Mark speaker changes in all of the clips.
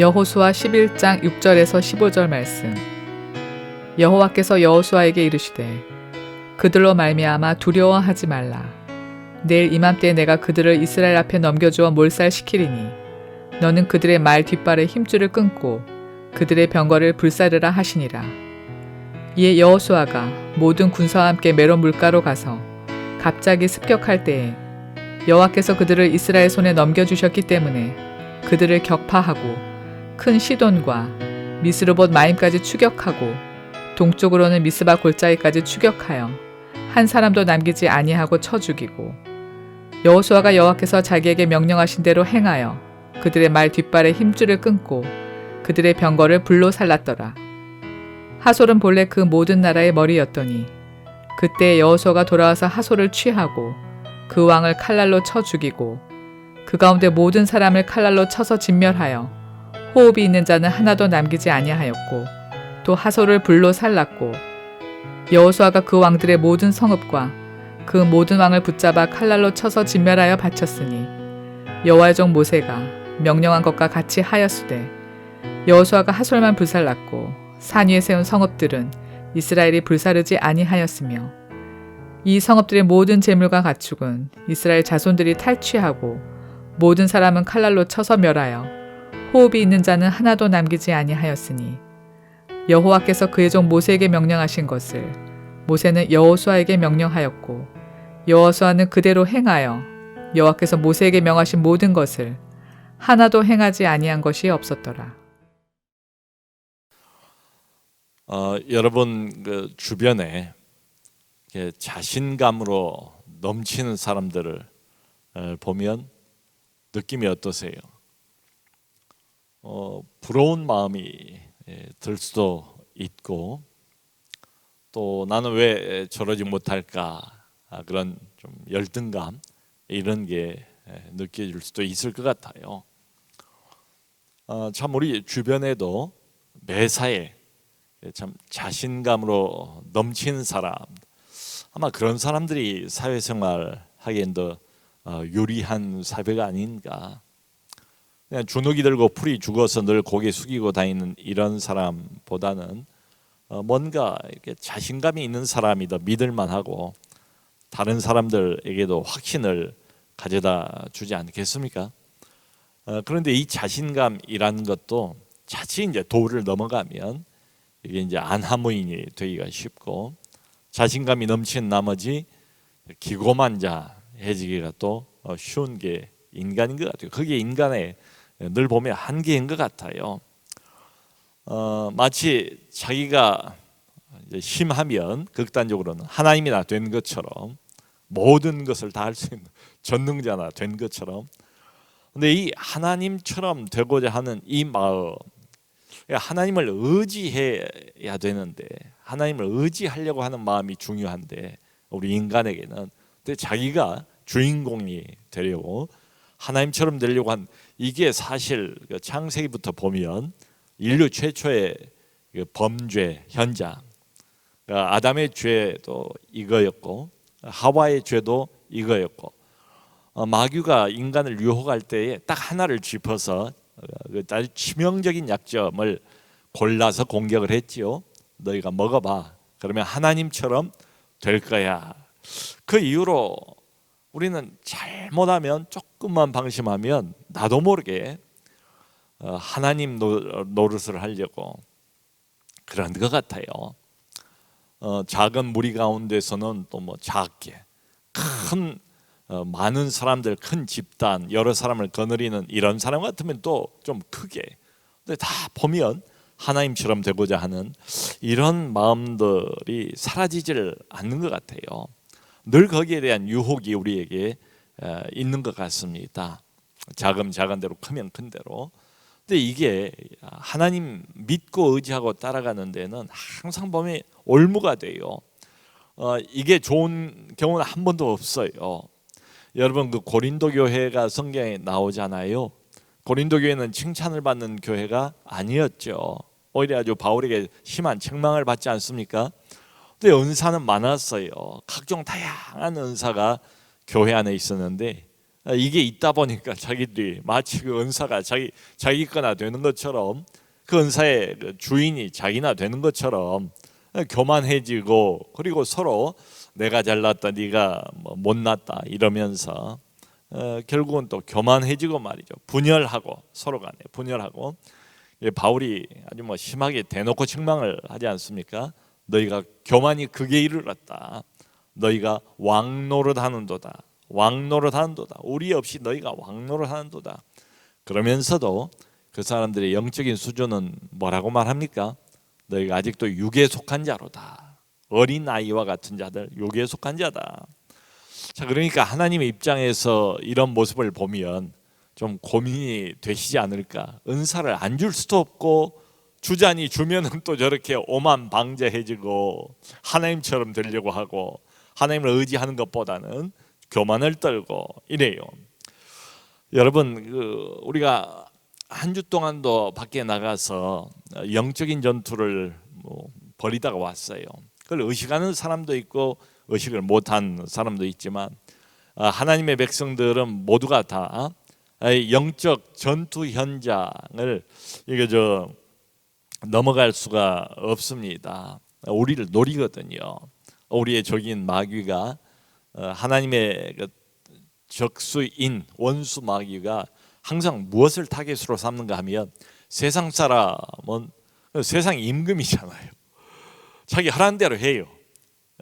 Speaker 1: 여호수아 11장 6절에서 15절 말씀. 여호와께서 여호수아에게 이르시되 그들로 말미암아 두려워하지 말라. 내일 이맘때에 내가 그들을 이스라엘 앞에 넘겨주어 몰살시키리니 너는 그들의 말 뒷발에 힘줄을 끊고 그들의 병거를 불사르라 하시니라. 이에 여호수아가 모든 군사와 함께 메론 물가로 가서 갑자기 습격할 때에 여호와께서 그들을 이스라엘 손에 넘겨주셨기 때문에 그들을 격파하고 큰 시돈과 미스르봇 마임까지 추격하고 동쪽으로는 미스바 골짜기까지 추격하여 한 사람도 남기지 아니하고 쳐 죽이고 여호수아가 여호와께서 자기에게 명령하신 대로 행하여 그들의 말 뒷발에 힘줄을 끊고 그들의 병거를 불로 살랐더라. 하솔은 본래 그 모든 나라의 머리였더니 그때 여호수아가 돌아와서 하솔을 취하고 그 왕을 칼날로 쳐 죽이고 그 가운데 모든 사람을 칼날로 쳐서 진멸하여 호흡이 있는 자는 하나도 남기지 아니하였고 또 하솔을 불로 살랐고 여호수아가 그 왕들의 모든 성읍과 그 모든 왕을 붙잡아 칼날로 쳐서 진멸하여 바쳤으니 여호와의 종 모세가 명령한 것과 같이 하였으되 여호수아가 하솔만 불살랐고 산 위에 세운 성읍들은 이스라엘이 불사르지 아니하였으며 이 성읍들의 모든 재물과 가축은 이스라엘 자손들이 탈취하고 모든 사람은 칼날로 쳐서 멸하여 호흡이 있는 자는 하나도 남기지 아니하였으니 여호와께서 그의 종 모세에게 명령하신 것을 모세는 여호수아에게 명령하였고 여호수아는 그대로 행하여 여호와께서 모세에게 명하신 모든 것을 하나도 행하지 아니한 것이 없었더라.
Speaker 2: 여러분 그 주변에 자신감으로 넘치는 사람들을 보면 느낌이 어떠세요? 부러운 마음이 들 수도 있고 또 나는 왜 저러지 못할까 그런 좀 열등감 이런 게 느껴질 수도 있을 것 같아요. 참 우리 주변에도 매사에 참 자신감으로 넘치는 사람 아마 그런 사람들이 사회생활 하기엔 더 유리한 사회가 아닌가. 그냥 주눅이 들고 풀이 죽어서 늘 고개 숙이고 다니는 이런 사람보다는 뭔가 이렇게 자신감이 있는 사람이 더 믿을만하고 다른 사람들에게도 확신을 가져다 주지 않겠습니까? 그런데 이 자신감이라는 것도 자칫 이제 도를 넘어가면 이게 이제 안하무인이 되기가 쉽고 자신감이 넘치는 나머지 기고만장해지기가 또 쉬운 게 인간인 것 같아요. 그게 인간의 늘 보면 한계인 것 같아요. 마치 자기가 이제 심하면 극단적으로는 하나님이나 된 것처럼 모든 것을 다 할 수 있는 전능자나 된 것처럼 근데 이 하나님처럼 되고자 하는 이 마음 하나님을 의지해야 되는데 하나님을 의지하려고 하는 마음이 중요한데 우리 인간에게는 근데 자기가 주인공이 되려고 하나님처럼 되려고 한 이게 사실 창세기부터 보면 인류 최초의 범죄 현장 아담의 죄도 이거였고 하와의 죄도 이거였고 마귀가 인간을 유혹할 때에 딱 하나를 짚어서 아주 치명적인 약점을 골라서 공격을 했지요. 너희가 먹어봐. 그러면 하나님처럼 될 거야. 그 이후로 우리는 잘못하면 조금만 방심하면 나도 모르게 하나님 노릇을 하려고 그런 것 같아요. 작은 무리 가운데서는 또 뭐 작게 큰 많은 사람들 큰 집단 여러 사람을 거느리는 이런 사람 같으면 또 좀 크게 근데 다 보면 하나님처럼 되고자 하는 이런 마음들이 사라지질 않는 것 같아요. 늘 거기에 대한 유혹이 우리에게 있는 것 같습니다. 작은 대로 크면 큰 대로. 근데 이게 하나님 믿고 의지하고 따라가는 데는 항상 보면 올무가 돼요. 이게 좋은 경우는 한 번도 없어요. 여러분 그 고린도 교회가 성경에 나오잖아요. 고린도 교회는 칭찬을 받는 교회가 아니었죠. 오히려 아주 바울에게 심한 책망을 받지 않습니까? 근데 은사는 많았어요. 각종 다양한 은사가 교회 안에 있었는데 이게 있다 보니까 자기들이 마치 그 은사가 자기 거나 되는 것처럼, 그 은사의 그 주인이 자기나 되는 것처럼 교만해지고, 그리고 서로 내가 잘났다 네가 뭐 못났다 이러면서 결국은 또 교만해지고 말이죠. 분열하고, 서로 간에 분열하고. 바울이 아주 뭐 심하게 대놓고 책망을 하지 않습니까? 너희가 교만이 극에 이르렀다. 너희가 왕노릇하는도다. 왕노릇하는도다. 우리 없이 너희가 왕노릇하는도다. 그러면서도 그 사람들의 영적인 수준은 뭐라고 말합니까? 너희가 아직도 육에 속한 자로다. 어린 아이와 같은 자들, 육에 속한 자다. 자, 그러니까 하나님의 입장에서 이런 모습을 보면 좀 고민이 되시지 않을까? 은사를 안 줄 수도 없고, 주자니 주면은 또 저렇게 오만방자해지고 하나님처럼 되려고 하고, 하나님을 의지하는 것보다는 교만을 떨고 이래요. 여러분, 우리가 한 주 동안도 밖에 나가서 영적인 전투를 벌이다가 왔어요. 그걸 의식하는 사람도 있고 의식을 못한 사람도 있지만, 하나님의 백성들은 모두가 다 영적 전투 현장을 넘어갈 수가 없습니다. 우리를 노리거든요. 우리의 적인 마귀가, 하나님의 적수인 원수 마귀가 항상 무엇을 타겟으로 삼는가 하면, 세상 사람은 세상 임금이잖아요. 자기 하라는 대로 해요.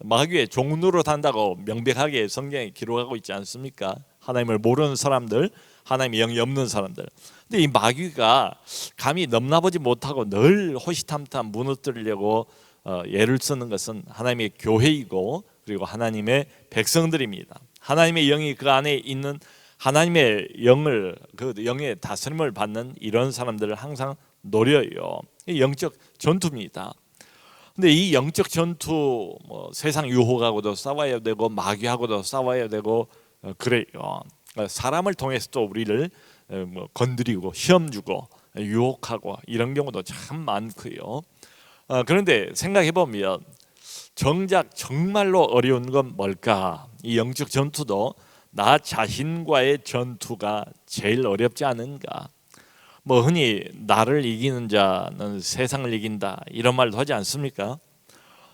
Speaker 2: 마귀의 종노릇 한다고 명백하게 성경에 기록하고 있지 않습니까? 하나님을 모르는 사람들, 하나님의 영이 없는 사람들. 근데 이 마귀가 감히 넘나보지 못하고 늘 호시탐탐 무너뜨리려고 예를 쓰는 것은 하나님의 교회이고, 그리고 하나님의 백성들입니다. 하나님의 영이 그 안에 있는, 하나님의 영을, 그 영의 다스림을 받는 이런 사람들을 항상 노려요. 이 영적 전투입니다. 근데 이 영적 전투, 세상 유혹하고도 싸워야 되고 마귀하고도 싸워야 되고 그래요. 사람을 통해서 또 우리를 건드리고 시험 주고 유혹하고 이런 경우도 참 많고요. 그런데 생각해 보면 정작 정말로 어려운 건 뭘까? 이 영적 전투도 나 자신과의 전투가 제일 어렵지 않은가? 흔히 나를 이기는 자는 세상을 이긴다 이런 말도 하지 않습니까?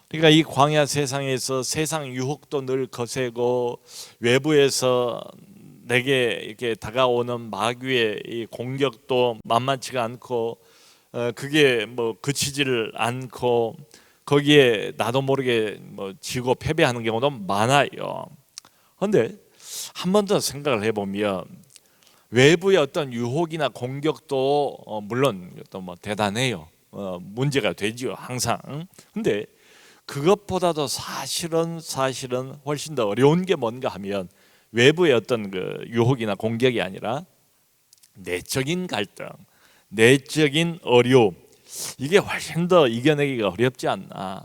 Speaker 2: 그러니까 이 광야 세상에서 세상 유혹도 늘 거세고, 외부에서 내게 이렇게 다가오는 마귀의 이 공격도 만만치가 않고, 그게 그치지를 않고, 거기에 나도 모르게 지고 패배하는 경우도 많아요. 그런데 한 번 더 생각을 해보면, 외부의 어떤 유혹이나 공격도 물론 또 대단해요. 문제가 되죠, 항상. 근데 그것보다도 사실은 훨씬 더 어려운 게 뭔가 하면, 외부의 어떤 그 유혹이나 공격이 아니라 내적인 갈등, 내적인 어려움, 이게 훨씬 더 이겨내기가 어렵지 않나.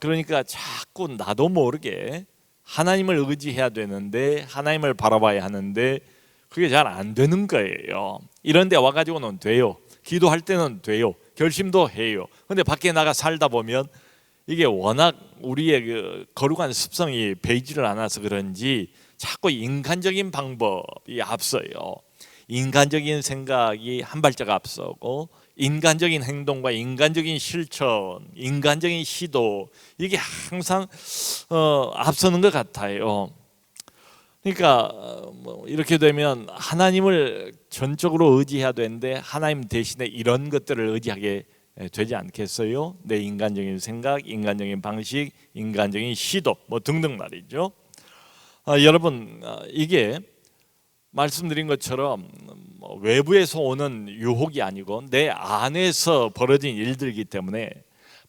Speaker 2: 그러니까 자꾸 나도 모르게 하나님을 의지해야 되는데, 하나님을 바라봐야 하는데 그게 잘 안 되는 거예요. 이런 데 와가지고는 돼요. 기도할 때는 돼요. 결심도 해요. 근데 밖에 나가 살다 보면 이게 워낙 우리의 그 거룩한 습성이 배이지를 않아서 그런지 자꾸 인간적인 방법이 앞서요. 인간적인 생각이 한 발짝 앞서고, 인간적인 행동과 인간적인 실천, 인간적인 시도, 이게 항상 앞서는 것 같아요. 그러니까 이렇게 되면 하나님을 전적으로 의지해야 되는데, 하나님 대신에 이런 것들을 의지하게 되지 않겠어요? 내 인간적인 생각, 인간적인 방식, 인간적인 시도 등등 말이죠. 여러분, 이게 말씀드린 것처럼 외부에서 오는 유혹이 아니고 내 안에서 벌어진 일들이기 때문에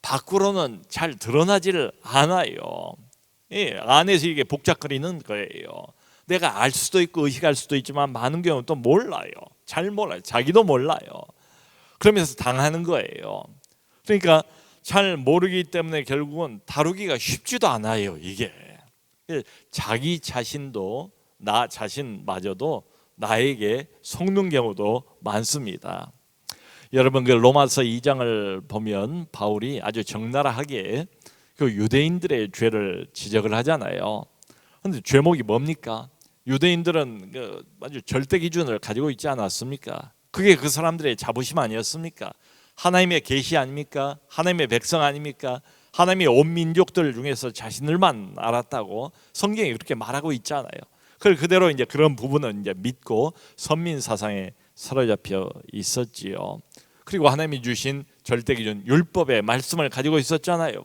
Speaker 2: 밖으로는 잘 드러나지를 않아요. 안에서 이게 복잡거리는 거예요. 내가 알 수도 있고 의식할 수도 있지만 많은 경우는 또 몰라요. 잘 몰라요. 자기도 몰라요. 그러면서 당하는 거예요. 그러니까 잘 모르기 때문에 결국은 다루기가 쉽지도 않아요. 이게 자기 자신도, 나 자신마저도 나에게 속는 경우도 많습니다. 여러분, 그 로마서 2장을 보면 바울이 아주 적나라하게 그 유대인들의 죄를 지적을 하잖아요. 그런데 죄목이 뭡니까? 유대인들은 아주 절대 기준을 가지고 있지 않았습니까? 그게 그 사람들의 자부심 아니었습니까? 하나님의 계시 아닙니까? 하나님의 백성 아닙니까? 하나님의 온 민족들 중에서 자신들만 알았다고 성경이 그렇게 말하고 있잖아요. 그걸 그대로 이제 그런 부분은 이제 믿고 선민 사상에 사로잡혀 있었지요. 그리고 하나님이 주신 절대 기준 율법의 말씀을 가지고 있었잖아요.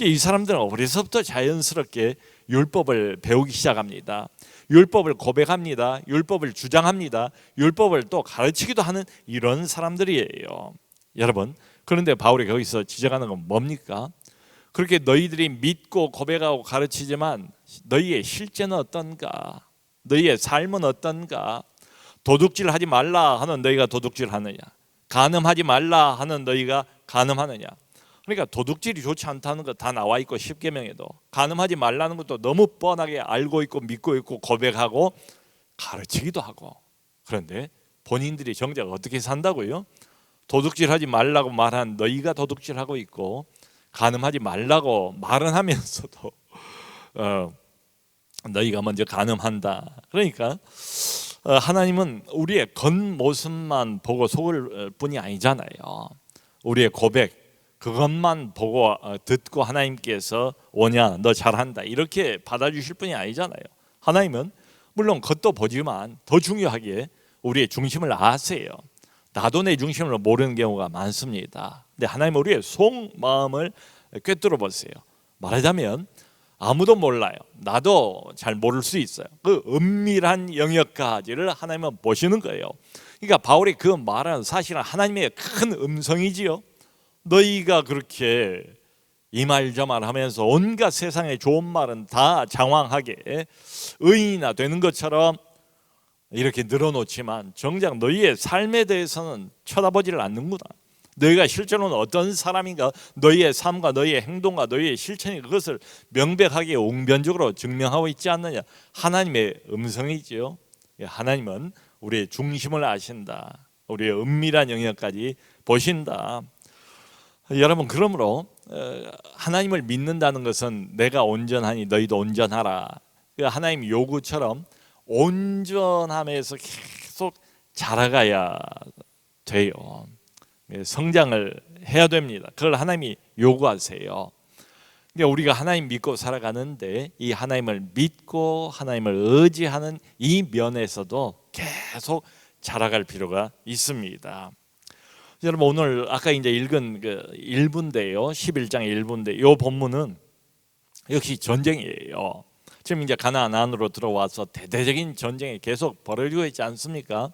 Speaker 2: 이 사람들은 어려서부터 자연스럽게 율법을 배우기 시작합니다. 율법을 고백합니다. 율법을 주장합니다. 율법을 또 가르치기도 하는 이런 사람들이에요. 여러분, 그런데 바울이 거기서 지적하는 건 뭡니까? 그렇게 너희들이 믿고 고백하고 가르치지만 너희의 실제는 어떤가? 너희의 삶은 어떤가? 도둑질 하지 말라 하는 너희가 도둑질 하느냐? 간음하지 말라 하는 너희가 간음하느냐? 그러니까 도둑질이 좋지 않다는 거 다 나와 있고 십계명에도 간음하지 말라는 것도 너무 뻔하게 알고 있고 믿고 있고 고백하고 가르치기도 하고. 그런데 본인들이 정작 어떻게 산다고요? 도둑질하지 말라고 말한 너희가 도둑질하고 있고 간음하지 말라고 말은 하면서도 너희가 먼저 간음한다. 그러니까 하나님은 우리의 겉모습만 보고 속을 뿐이 아니잖아요. 우리의 고백 그것만 보고 듣고 하나님께서 오냐 너 잘한다 이렇게 받아주실 분이 아니잖아요. 하나님은 물론 겉도 보지만 더 중요하게 우리의 중심을 아세요. 나도 내 중심을 모르는 경우가 많습니다. 근데 하나님은 우리의 속마음을 꿰뚫어 보세요. 말하자면 아무도 몰라요. 나도 잘 모를 수 있어요. 그 은밀한 영역까지를 하나님은 보시는 거예요. 그러니까 바울이 그 말은 사실은 하나님의 큰 음성이지요. 너희가 그렇게 이 말 저 말 하면서 온갖 세상의 좋은 말은 다 장황하게 의인이나 되는 것처럼 이렇게 늘어놓지만 정작 너희의 삶에 대해서는 쳐다보지를 않는구나. 너희가 실제로는 어떤 사람인가, 너희의 삶과 너희의 행동과 너희의 실천이 그것을 명백하게 웅변적으로 증명하고 있지 않느냐. 하나님의 음성이지요. 하나님은 우리의 중심을 아신다. 우리의 은밀한 영역까지 보신다. 여러분, 그러므로 하나님을 믿는다는 것은 내가 온전하니 너희도 온전하라. 하나님 요구처럼 온전함에서 계속 자라가야 돼요. 성장을 해야 됩니다. 그걸 하나님이 요구하세요. 그러니까 우리가 하나님 믿고 살아가는데 이 하나님을 믿고 하나님을 의지하는 이 면에서도 계속 자라갈 필요가 있습니다. 여러분, 오늘 아까 이제 읽은 그 1부인데요. 11장 1부인데 이 본문은 역시 전쟁이에요. 지금 이제 가나안 안으로 들어와서 대대적인 전쟁이 계속 벌어지고 있지 않습니까?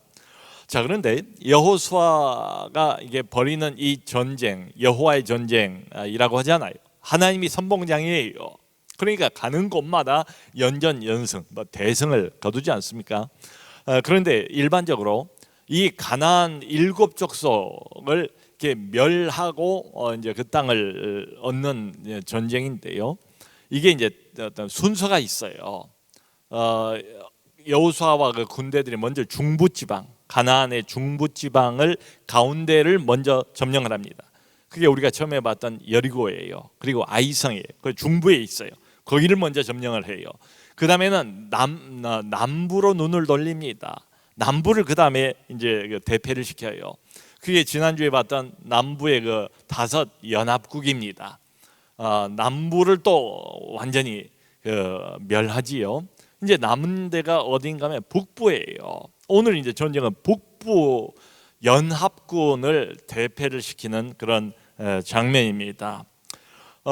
Speaker 2: 자, 그런데 여호수아가 이게 벌이는 이 전쟁, 여호와의 전쟁이라고 하잖아요. 하나님이 선봉장이에요. 그러니까 가는 곳마다 연전연승, 대승을 거두지 않습니까? 그런데 일반적으로 이 가나안 7족속을 이렇게 멸하고 이제 그 땅을 얻는 전쟁인데요. 이게 이제 어떤 순서가 있어요. 여호수아와 그 군대들이 먼저 중부지방, 가나안의 중부지방을 가운데를 먼저 점령을 합니다. 그게 우리가 처음에 봤던 여리고예요. 그리고 아이성이에요. 그 중부에 있어요. 거기를 먼저 점령을 해요. 그 다음에는 남부로 눈을 돌립니다. 남부를 그 다음에 이제 대패를 시켜요. 그게 지난주에 봤던 남부의 그 5 연합국입니다. 남부를 또 완전히 멸하지요. 이제 남은 데가 어딘가 하면 북부예요. 오늘 이제 전쟁은 북부 연합군을 대패를 시키는 그런 장면입니다.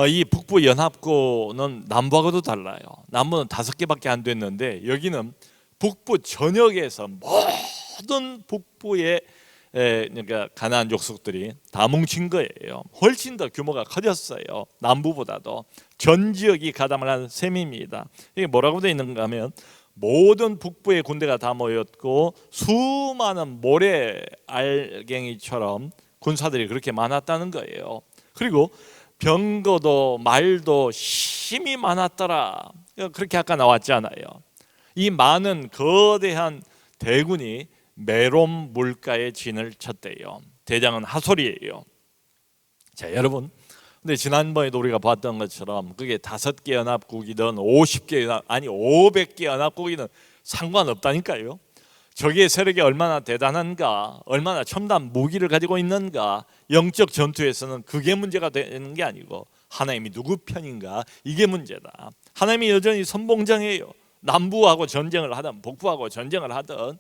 Speaker 2: 이 북부 연합군은 남부하고도 달라요. 남부는 5개밖에 안 됐는데 여기는 북부 전역에서 모든 북부의 그러니까 가나안 족속들이 다 뭉친 거예요. 훨씬 더 규모가 커졌어요. 남부보다도. 전 지역이 가담을 한 셈입니다. 이게 뭐라고 되어 있는가 하면 모든 북부의 군대가 다 모였고 수많은 모래 알갱이처럼 군사들이 그렇게 많았다는 거예요. 그리고 병거도 말도 힘이 많았더라. 그렇게 아까 나왔잖아요. 이 많은 거대한 대군이 메롬 물가에 진을 쳤대요. 대장은 하솔이에요. 자, 여러분, 근데 지난번에도 우리가 봤던 것처럼 그게 5개 연합국이든 50개 아니 500개 연합국이든 상관없다니까요. 적의 세력이 얼마나 대단한가, 얼마나 첨단 무기를 가지고 있는가, 영적 전투에서는 그게 문제가 되는 게 아니고 하나님이 누구 편인가, 이게 문제다. 하나님이 여전히 선봉장이에요. 남부하고 전쟁을 하든 북부하고 전쟁을 하든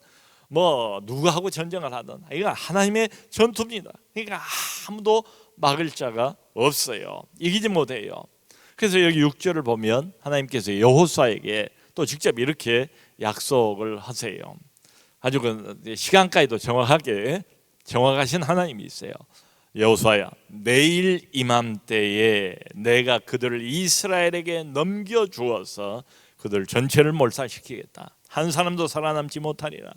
Speaker 2: 뭐 누구하고 전쟁을 하든 이건 하나님의 전투입니다. 그러니까 아무도 막을 자가 없어요. 이기지 못해요. 그래서 여기 6절을 보면 하나님께서 여호수아에게 또 직접 이렇게 약속을 하세요. 아주 그 시간까지도 정확하신 하나님이 있어요. 여호수아야, 내일 이맘때에 내가 그들을 이스라엘에게 넘겨주어서 그들 전체를 몰살시키겠다. 한 사람도 살아남지 못하리라.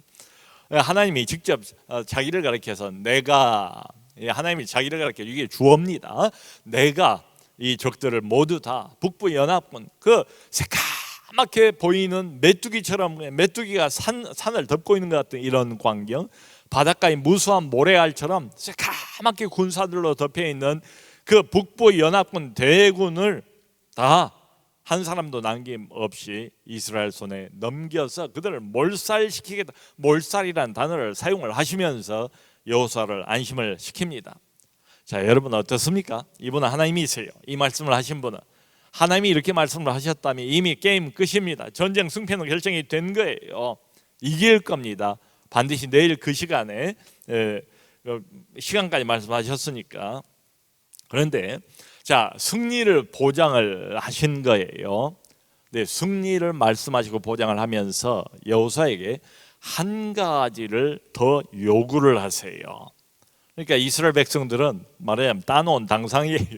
Speaker 2: 하나님이 직접 자기를 가리켜서 하나님이 자기를 가리켜 이게 주어입니다. 내가 이 적들을 모두 다 북부 연합군 그 새까맣게 보이는 메뚜기처럼 메뚜기가 산을 덮고 있는 것 같은 이런 광경, 바닷가의 무수한 모래알처럼 새까맣게 군사들로 덮여 있는 그 북부 연합군 대군을 다 한 사람도 남김없이 이스라엘 손에 넘겨서 그들을 몰살시키겠다. 몰살이라는 단어를 사용을 하시면서 여호수아를 안심을 시킵니다. 자, 여러분 어떻습니까? 이분은 하나님이세요. 이 말씀을 하신 분은 하나님이 이렇게 말씀을 하셨다면 이미 게임 끝입니다. 전쟁 승패는 결정이 된 거예요. 이길 겁니다. 반드시 내일 그 시간에 시간까지 말씀하셨으니까. 그런데 자, 승리를 보장을 하신 거예요. 네, 승리를 말씀하시고 보장을 하면서 여호수아에게 한 가지를 더 요구를 하세요. 그러니까 이스라엘 백성들은 말하자면 따놓은 당상이에요.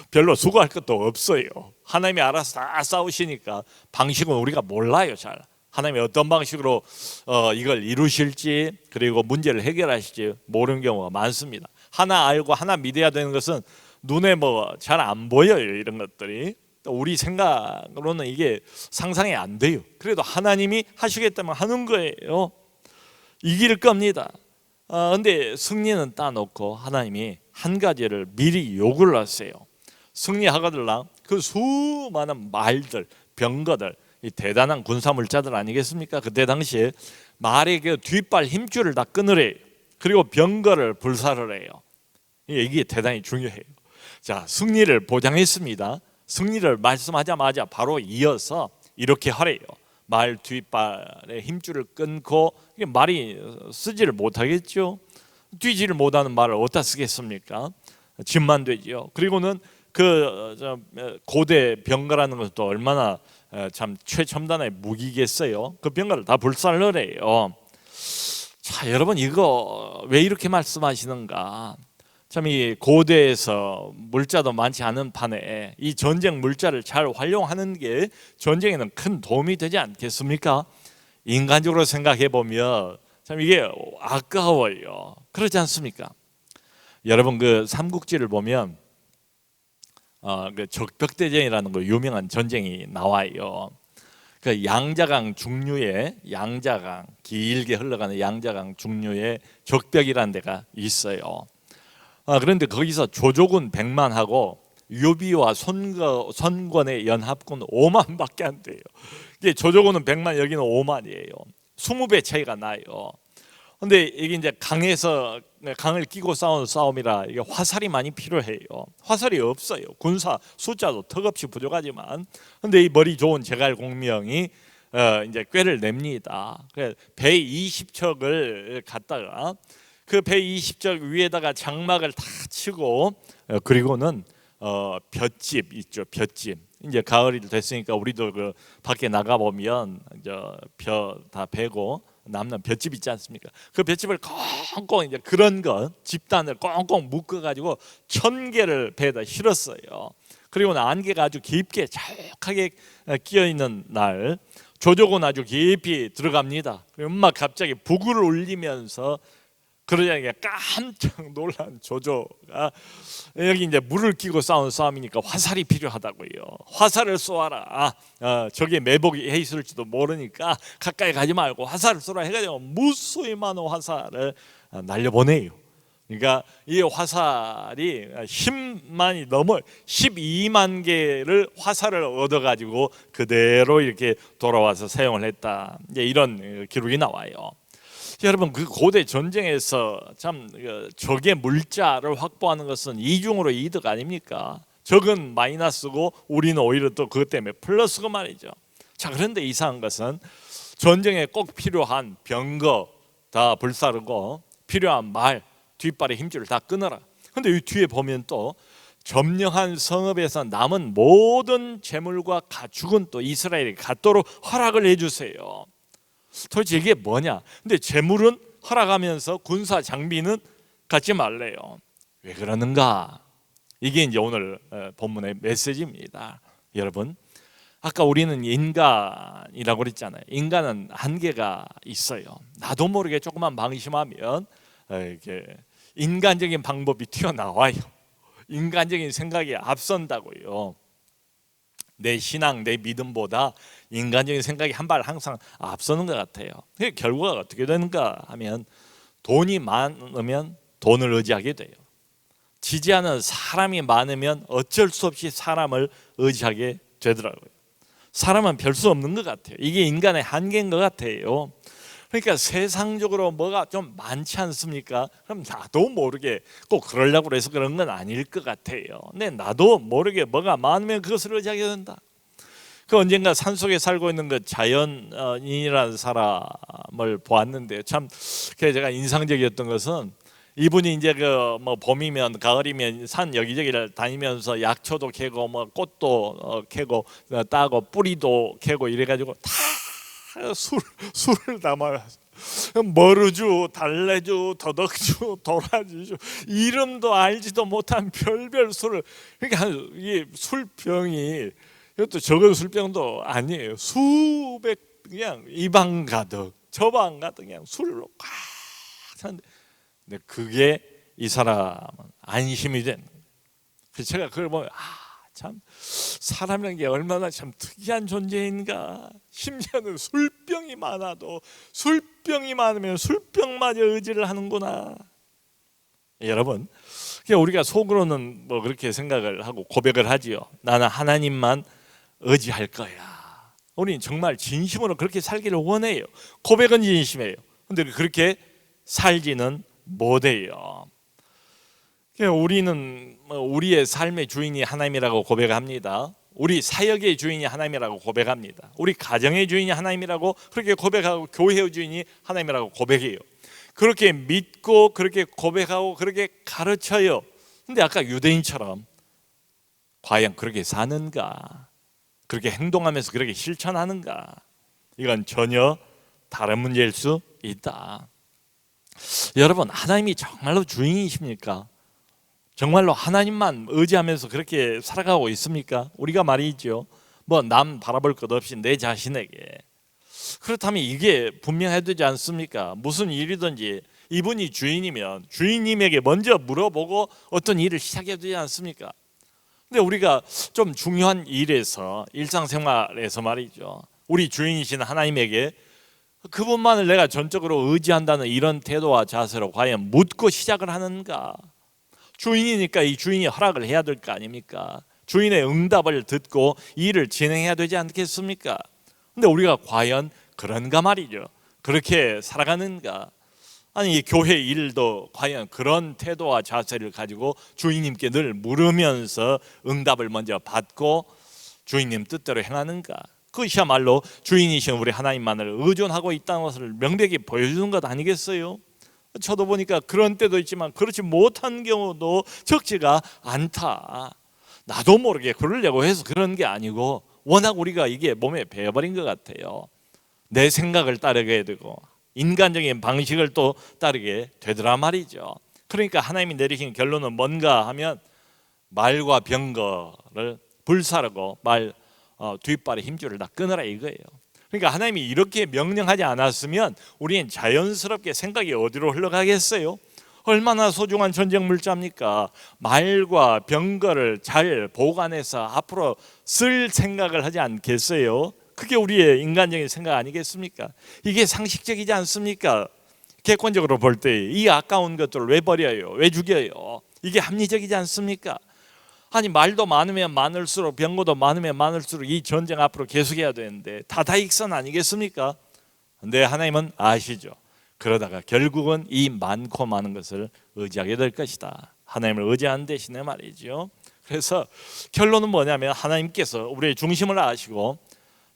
Speaker 2: 별로 수고할 것도 없어요. 하나님이 알아서 다 싸우시니까 방식은 우리가 몰라요. 잘 하나님이 어떤 방식으로 이걸 이루실지 그리고 문제를 해결하실지 모르는 경우가 많습니다. 하나 알고 하나 믿어야 되는 것은 눈에 뭐 잘 안 보여요. 이런 것들이 또 우리 생각으로는 이게 상상이 안 돼요. 그래도 하나님이 하시겠다면 하는 거예요. 이길 겁니다. 근데 승리는 따놓고 하나님이 한 가지를 미리 요구를 하세요. 승리하거들랑 그 수많은 말들, 병거들, 이 대단한 군사물자들 아니겠습니까? 그때 당시에 말의 그 뒷발 힘줄을 다 끊으래요. 그리고 병거를 불사를 해요. 이게 대단히 중요해요. 자, 승리를 보장했습니다. 승리를 말씀하자마자 바로 이어서 이렇게 하래요. 말 뒷발의 힘줄을 끊고 말이 쓰지를 못하겠죠. 뛰지를 못하는 말을 어디다 쓰겠습니까? 짐만 되죠. 그리고는 그 고대 병거라는 것도 얼마나 참 최첨단의 무기겠어요. 그 병거를 다 불살을 해요. 자, 여러분 이거 왜 이렇게 말씀하시는가? 참 이 고대에서 물자도 많지 않은 판에 이 전쟁 물자를 잘 활용하는 게 전쟁에는 큰 도움이 되지 않겠습니까? 인간적으로 생각해 보면 참 이게 아까워요. 그렇지 않습니까? 여러분 그 삼국지를 보면 그 적벽대전이라는 거 유명한 전쟁이 나와요. 그 양자강 중류에 양자강 길게 흘러가는 양자강 중류에 적벽이라는 데가 있어요. 그런데 거기서 조조군 100만하고 유비와 선권의 연합군 5만밖에 안 돼요. 이게 조조군은 100만, 여기는 5만이에요. 20배 차이가 나요. 근데 이게 이제 강을 끼고 싸우는 싸움이라 이게 화살이 많이 필요해요. 화살이 없어요. 군사 숫자도 턱없이 부족하지만, 근데 이 머리 좋은 제갈공명이 이제 꾀를 냅니다. 그래서 배 20척을 갖다가 그 배 20척 위에다가 장막을 다 치고 그리고는 볏짚 있죠. 볏짚. 이제 가을이 됐으니까 우리도 그 밖에 나가 보면 벼 다 베고 남는 볏짚 있지 않습니까? 그 볏짚을 꽁꽁 이제 그런 거 집단을 꽁꽁 묶어 가지고 1000개를 배에다 실었어요. 그리고는 안개가 아주 깊게 자욱하게 끼어 있는 날 조조군 아주 깊이 들어갑니다. 그리고 막 갑자기 부구를 울리면서 그러자니까 깜짝 놀란 조조가 여기 이제 물을 끼고 싸우는 싸움이니까 화살이 필요하다고요. 화살을 쏘아라. 저게 매복이 해 있을지도 모르니까 가까이 가지 말고 화살을 쏘라 해가지고 무수히 많은 화살을 날려보내요. 그러니까 이 화살이 10만이 넘어 12만 개를 화살을 얻어가지고 그대로 이렇게 돌아와서 사용을 했다. 이제 이런 기록이 나와요. 여러분, 그 고대 전쟁에서 참 적의 물자를 확보하는 것은 이중으로 이득 아닙니까? 적은 마이너스고 우리는 오히려 또 그것 때문에 플러스고 말이죠. 자, 그런데 이상한 것은 전쟁에 꼭 필요한 병거 다 불사르고 필요한 말, 뒷발의 힘줄을 다 끊어라. 근데 이 뒤에 보면 또 점령한 성읍에서 남은 모든 재물과 가축은 또 이스라엘이 갖도록 허락을 해주세요. 도대체 이게 뭐냐? 근데 재물은 허락하면서 군사 장비는 갖지 말래요. 왜 그러는가? 이게 이제 오늘 본문의 메시지입니다. 여러분, 아까 우리는 인간이라고 그랬잖아요. 인간은 한계가 있어요. 나도 모르게 조금만 방심하면 이렇게 인간적인 방법이 튀어나와요. 인간적인 생각이 앞선다고요. 내 신앙, 내 믿음보다 인간적인 생각이 한 발 항상 앞서는 것 같아요. 결과가 어떻게 되는가 하면 돈이 많으면 돈을 의지하게 돼요. 지지하는 사람이 많으면 어쩔 수 없이 사람을 의지하게 되더라고요. 사람은 별 수 없는 것 같아요. 이게 인간의 한계인 것 같아요. 그러니까 세상적으로 뭐가 좀 많지 않습니까? 그럼 나도 모르게 꼭 그러려고 해서 그런 건 아닐 것 같아요. 근데 나도 모르게 뭐가 많으면 그것을 의지하게 된다. 그 언젠가 산속에 살고 있는 그 자연인이라는 사람을 보았는데 참 제가 인상적이었던 것은 이분이 이제 그 뭐 봄이면 가을이면 산 여기저기를 다니면서 약초도 캐고 뭐 꽃도 캐고 따고 뿌리도 캐고 이래가지고 다 술을 담아 머루주, 달래주, 더덕주, 도라지주 이름도 알지도 못한 별별 술을 그러니까 이 술병이 이것도 적은 술병도 아니에요. 수백 그냥 입안 가득 저방 가득 그냥 술로 꽉 차는데 근데 그게 이 사람은 안심이 된 거예요. 그래서 제가 그걸 보면 참 사람이라는 게 얼마나 참 특이한 존재인가. 심지어는 술병이 많아도 술병이 많으면 술병마저 의지를 하는구나. 여러분, 우리가 속으로는 뭐 그렇게 생각을 하고 고백을 하지요. 나는 하나님만 의지할 거야. 우리는 정말 진심으로 그렇게 살기를 원해요. 고백은 진심이에요. 근데 그렇게 살지는 못해요. 우리는 우리의 삶의 주인이 하나님이라고 고백합니다. 우리 사역의 주인이 하나님이라고 고백합니다. 우리 가정의 주인이 하나님이라고 그렇게 고백하고 교회의 주인이 하나님이라고 고백해요. 그렇게 믿고 그렇게 고백하고 그렇게 가르쳐요. 근데 아까 유대인처럼 과연 그렇게 사는가? 그렇게 행동하면서 그렇게 실천하는가? 이건 전혀 다른 문제일 수 있다. 여러분, 하나님이 정말로 주인이십니까? 정말로 하나님만 의지하면서 그렇게 살아가고 있습니까? 우리가 말이죠. 뭐 남 바라볼 것 없이 내 자신에게. 그렇다면 이게 분명해야 되지 않습니까? 무슨 일이든지 이분이 주인이면 주인님에게 먼저 물어보고 어떤 일을 시작해야 되지 않습니까? 근데 우리가 좀 중요한 일에서 일상생활에서 말이죠. 우리 주인이신 하나님에게 그분만을 내가 전적으로 의지한다는 이런 태도와 자세로 과연 묻고 시작을 하는가? 주인이니까 이 주인이 허락을 해야 될 거 아닙니까? 주인의 응답을 듣고 일을 진행해야 되지 않겠습니까? 근데 우리가 과연 그런가 말이죠. 그렇게 살아가는가? 아니 이 교회 일도 과연 그런 태도와 자세를 가지고 주인님께 늘 물으면서 응답을 먼저 받고 주인님 뜻대로 행하는가? 그것이야말로 주인이신 우리 하나님만을 의존하고 있다는 것을 명백히 보여주는 것 아니겠어요? 저도 보니까 그런 때도 있지만 그렇지 못한 경우도 적지가 않다. 나도 모르게 그러려고 해서 그런 게 아니고 워낙 우리가 이게 몸에 배어버린 것 같아요. 내 생각을 따르게 되고 인간적인 방식을 또 따르게 되더라 말이죠. 그러니까 하나님이 내리신 결론은 뭔가 하면 말과 병거를 불사르고 말 뒷발의 힘줄을 다 끊어라 이거예요. 그러니까 하나님이 이렇게 명령하지 않았으면 우리는 자연스럽게 생각이 어디로 흘러가겠어요? 얼마나 소중한 전쟁 물자입니까? 말과 병거를 잘 보관해서 앞으로 쓸 생각을 하지 않겠어요? 그게 우리의 인간적인 생각 아니겠습니까? 이게 상식적이지 않습니까? 객관적으로 볼 때 이 아까운 것들을 왜 버려요? 왜 죽여요? 이게 합리적이지 않습니까? 아니 말도 많으면 많을수록 병거도 많으면 많을수록 이 전쟁 앞으로 계속해야 되는데 다다익선 아니겠습니까? 근데 하나님은 아시죠. 그러다가 결국은 이 많고 많은 것을 의지하게 될 것이다. 하나님을 의지하는 대신에 말이죠. 그래서 결론은 뭐냐면 하나님께서 우리의 중심을 아시고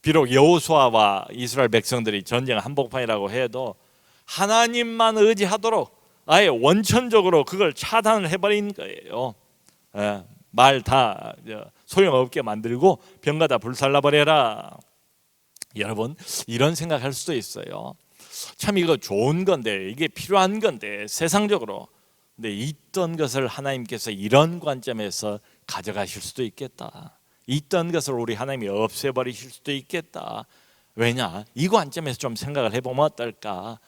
Speaker 2: 비록 여호수아와 이스라엘 백성들이 전쟁 한복판이라고 해도 하나님만 의지하도록 아예 원천적으로 그걸 차단을 해버린 거예요. 말 다 소용없게 만들고 병가 다 불살라버려라. 여러분 이런 생각할 수도 있어요. 참 이거 좋은 건데 이게 필요한 건데 세상적으로 근데 있던 것을 하나님께서 이런 관점에서 가져가실 수도 있겠다. 있던 것을 우리 하나님이 없애버리실 수도 있겠다. 왜냐? 이 관점에서 좀 생각을 해보면 어떨까?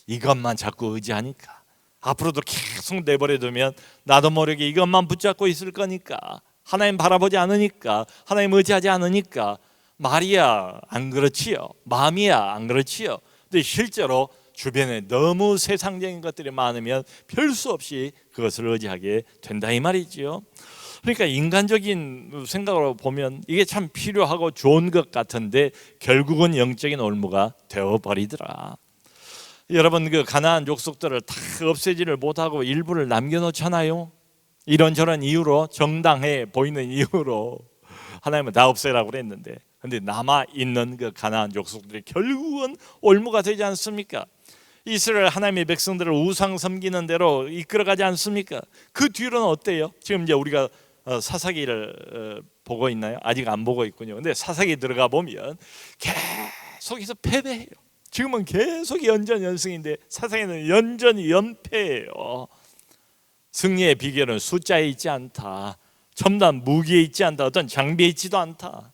Speaker 2: 이것만 자꾸 의지하니까 앞으로도 계속 내버려두면 나도 모르게 이것만 붙잡고 있을 거니까 하나님 바라보지 않으니까 하나님 의지하지 않으니까 말이야 안 그렇지요. 마음이야 안 그렇지요. 근데 실제로 주변에 너무 세상적인 것들이 많으면 별 수 없이 그것을 의지하게 된다 이 말이지요. 그러니까 인간적인 생각으로 보면 이게 참 필요하고 좋은 것 같은데 결국은 영적인 올무가 되어버리더라. 여러분 그 가나안 족속들을 다 없애지를 못하고 일부를 남겨놓잖아요. 이런저런 이유로 정당해 보이는 이유로 하나님은 다 없애라고 그랬는데 근데 남아있는 그 가나안 족속들이 결국은 올무가 되지 않습니까? 이스라엘 하나님의 백성들을 우상 섬기는 대로 이끌어가지 않습니까? 그 뒤로는 어때요? 지금 이제 우리가 사사기를 보고 있나요? 아직 안 보고 있군요. 근데 사사기 들어가 보면 계속해서 패배해요. 지금은 계속 연전연승인데 사사기는 연전이 연패예요. 승리의 비결은 숫자에 있지 않다. 첨단 무기에 있지 않다. 어떤 장비에 있지도 않다.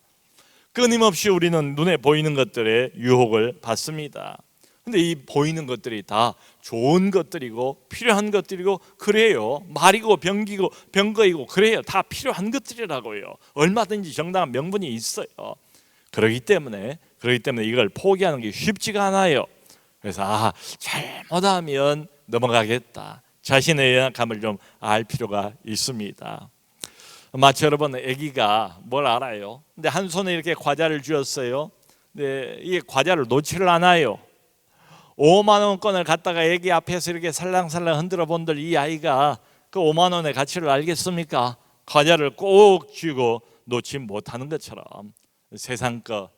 Speaker 2: 끊임없이 우리는 눈에 보이는 것들의 유혹을 받습니다. 근데 이 보이는 것들이 다 좋은 것들이고 필요한 것들이고 그래요. 말이고 병기고 병거이고 그래요. 다 필요한 것들이라고요. 얼마든지 정당한 명분이 있어요. 그렇기 때문에 이걸 포기하는 게 쉽지가 않아요. 그래서 잘못하면 넘어가겠다. 자신의 연약함을 좀 알 필요가 있습니다. 마치 여러분 아기가 뭘 알아요? 근데 한 손에 이렇게 과자를 쥐었어요. 근데 이 과자를 놓지를 않아요. 5만 원권을 갖다가 아기 앞에서 이렇게 살랑살랑 흔들어 본들 이 아이가 그 5만 원의 가치를 알겠습니까? 과자를 꼭 쥐고 놓지 못하는 것처럼 세상 것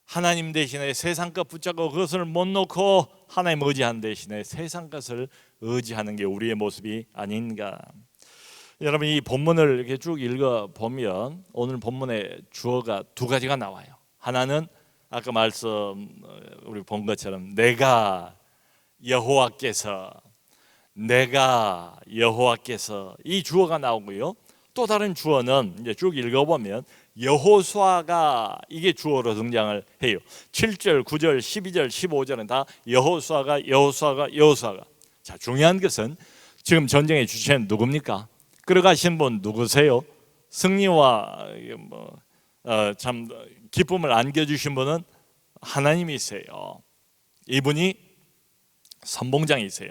Speaker 2: 하나님 대신에 세상 것 붙잡고 그것을 못 놓고 하나님 의지하는 대신에 세상 것을 의지하는 게 우리의 모습이 아닌가. 여러분 이 본문을 이렇게 쭉 읽어 보면 오늘 본문의 주어가 두 가지가 나와요. 하나는 아까 우리 본 것처럼 내가 여호와께서 이 주어가 나오고요. 또 다른 주어는 이제 쭉 읽어보면 여호수아가 이게 주어로 등장을 해요. 7절, 9절, 12절, 15절은 다 여호수아가. 자, 중요한 것은 지금 전쟁의 주체는 누굽니까? 끌어가신 분 누구세요? 승리와 참 기쁨을 안겨주신 분은 하나님이세요. 이분이 선봉장이세요.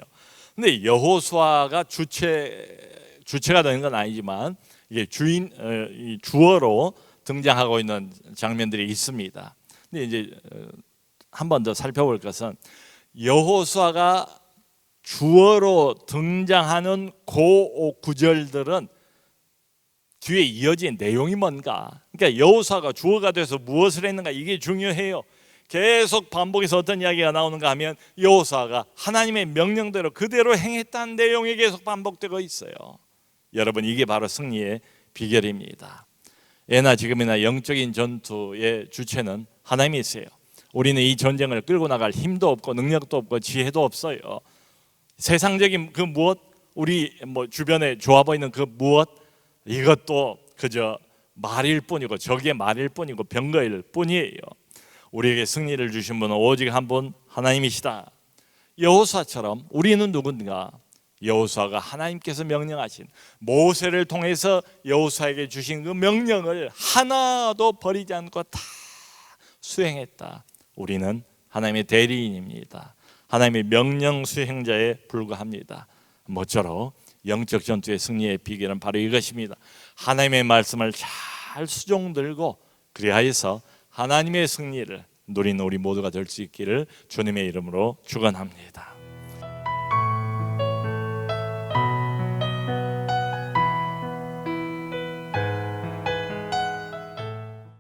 Speaker 2: 근데 여호수아가 주체가 되는 건 아니지만 이게 주어로 등장하고 있는 장면들이 있습니다. 근데 이제 한 번 더 살펴볼 것은 여호수아가 주어로 등장하는 그 구절들은 뒤에 이어진 내용이 뭔가. 그러니까 여호수아가 주어가 돼서 무엇을 했는가 이게 중요해요. 계속 반복해서 어떤 이야기가 나오는가 하면 여호수아가 하나님의 명령대로 그대로 행했다는 내용이 계속 반복되고 있어요. 여러분 이게 바로 승리의 비결입니다. 예나 지금이나 영적인 전투의 주체는 하나님이세요. 우리는 이 전쟁을 끌고 나갈 힘도 없고 능력도 없고 지혜도 없어요. 세상적인 그 무엇, 우리 주변에 좋아 보이는 그 무엇, 이것도 그저 말일 뿐이고 적의 말일 뿐이고 병거일 뿐이에요. 우리에게 승리를 주신 분은 오직 한 분 하나님이시다. 여호수아처럼 우리는 누군가? 여호수아가 하나님께서 명령하신 모세를 통해서 여호수아에게 주신 그 명령을 하나도 버리지 않고 다 수행했다. 우리는 하나님의 대리인입니다. 하나님의 명령 수행자에 불과합니다. 모쪼록 영적 전투의 승리의 비결은 바로 이것입니다. 하나님의 말씀을 잘 수종들고 그리하여서 하나님의 승리를 누리는 우리 모두가 될 수 있기를 주님의 이름으로 축원합니다.